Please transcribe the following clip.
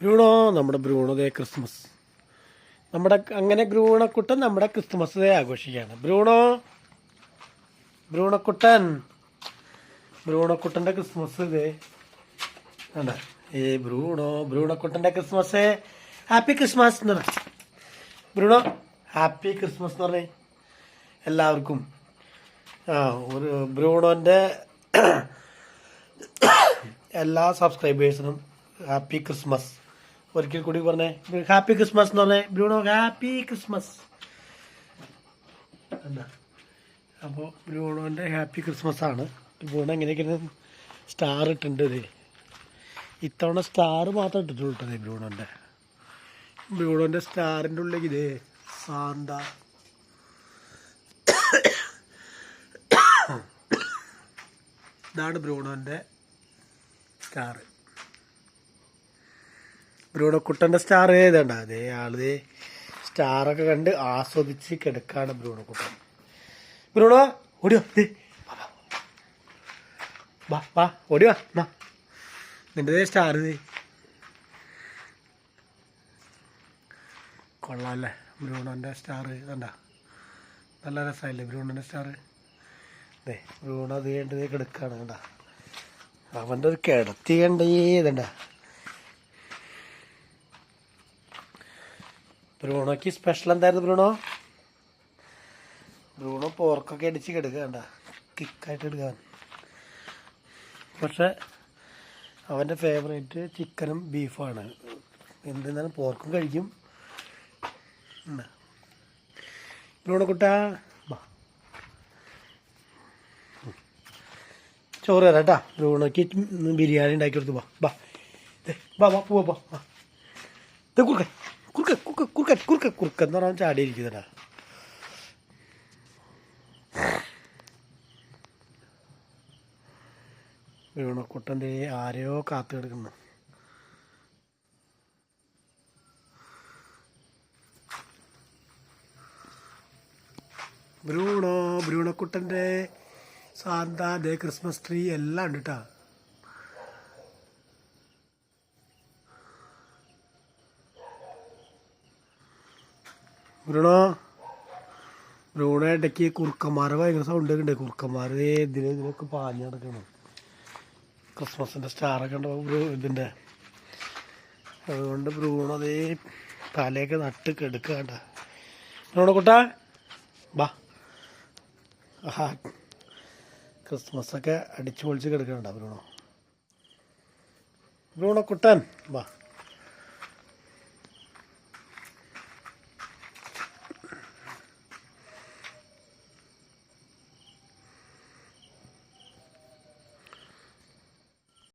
Bruno, നമ്മുടെ Bruno ദേ Christmas. അങ്ങനെ ബ്രൂണക്കുട്ടൻ നമ്മുടെ ക്രിസ്മസ് ഡേ ആഘോഷിക്കുകയാണ്. ബ്രൂണക്കുട്ടൻ്റെ ക്രിസ്മസ് ഡേ വേണ്ട. ബ്രൂണക്കുട്ടൻ്റെ ക്രിസ്മസ്. ഹാപ്പി ക്രിസ്മസ് എന്ന് പറഞ്ഞ ബ്രൂണോ, ഹാപ്പി ക്രിസ്മസ് എന്ന് പറഞ്ഞേ എല്ലാവർക്കും. ഒരു ബ്രൂണോൻ്റെ എല്ലാ സബ്സ്ക്രൈബേഴ്സിനും ഹാപ്പി ക്രിസ്മസ്. ഒരിക്കൽ കൂടി പറഞ്ഞേ, ഹാപ്പി ക്രിസ്മസ് എന്ന് പറഞ്ഞേ ബ്രൂണോ, ഹാപ്പി ക്രിസ്മസ്. അപ്പോൾ ബ്രൂണോൻ്റെ ഹാപ്പി ക്രിസ്മസ് ആണ്. ബ്രൂണോ എങ്ങനെയൊക്കെ സ്റ്റാർ ഇട്ടുണ്ട്. ഇത് ഇത്തവണ സ്റ്റാർ മാത്രം ഇട്ടിട്ടുള്ളൂ കേട്ടോ. ബ്രൂണോൻ്റെ സ്റ്റാറിൻ്റെ ഉള്ളിൽ ഇതേ സാന്ത. ഇതാണ് ബ്രൂണോൻ്റെ സ്റ്റാർ. ബ്രൂണോക്കുട്ടൻ്റെ സ്റ്റാർ ഏതാണ്ട അതേ ആള് സ്റ്റാറൊക്കെ കണ്ട് ആസ്വദിച്ച് കിടക്കാണ് ബ്രൂണോക്കുട്ടൻ. ബ്രൂണോ ഓടിയോ, വാ ഓടിയോ, നിൻ്റെ സ്റ്റാർ ഇത് കൊള്ളാമല്ലേ? ബ്രൂണോൻ്റെ സ്റ്റാർ കണ്ട, നല്ല രസമല്ലേ ബ്രൂണോൻ്റെ സ്റ്റാർ? അതെ, ബ്രൂണോ അത് കണ്ടത് കിടക്കാണ് കണ്ട. അവൻ്റെ ഒരു കിടത്തി കണ്ടേ ഇതണ്ട. ബ്രൂണോക്ക് സ്പെഷ്യൽ എന്തായിരുന്നു? ബ്രൂണോ പോർക്കൊക്കെ അടിച്ച് കിടക്കുക കണ്ട, കിക്കായിട്ട് എടുക്കാൻ. പക്ഷെ അവൻ്റെ ഫേവറേറ്റ് ചിക്കനും ബീഫാണ്. എന്തിനാലും പോർക്കും കഴിക്കും. ബ്രൂണോക്കുട്ടാ ചോറ് തരാം കേട്ടാ. ബ്രൂണോക്ക് ബിരിയാണി ഉണ്ടാക്കി കൊടുത്തു. പോവാ. കുറുക്കെന്ന് പറഞ്ഞാൽ ചാടിയിരിക്കുന്നതാ. ബ്രൂണോക്കുട്ടൻ്റെ ആരെയോ കാത്തു കിടക്കുന്നു. ബ്രൂണോക്കുട്ടൻ്റെ സാന്ത ദേ ക്രിസ്മസ് ട്രീ എല്ലാം ഉണ്ട് കേട്ടാ. ബ്രൂണോ ഇടയ്ക്ക് കുറുക്കന്മാരെ ഭയങ്കര സൗണ്ട് ഉണ്ട്. കുറുക്കന്മാർ ഇതിലൊക്കെ പാഞ്ഞ് നടക്കണം. ക്രിസ്മസിൻ്റെ സ്റ്റാറൊക്കെ ഉണ്ടാവും ഇതിൻ്റെ. അതുകൊണ്ട് ബ്രൂണോ അതേ തലയൊക്കെ നട്ട് കെടുക്കണ്ട. ബ്രൂണോക്കുട്ടാ വാ. ക്രിസ്മസൊക്കെ അടിച്ചു പൊളിച്ച് കിടക്കണ്ട ബ്രൂണോക്കുട്ടൻ വാ.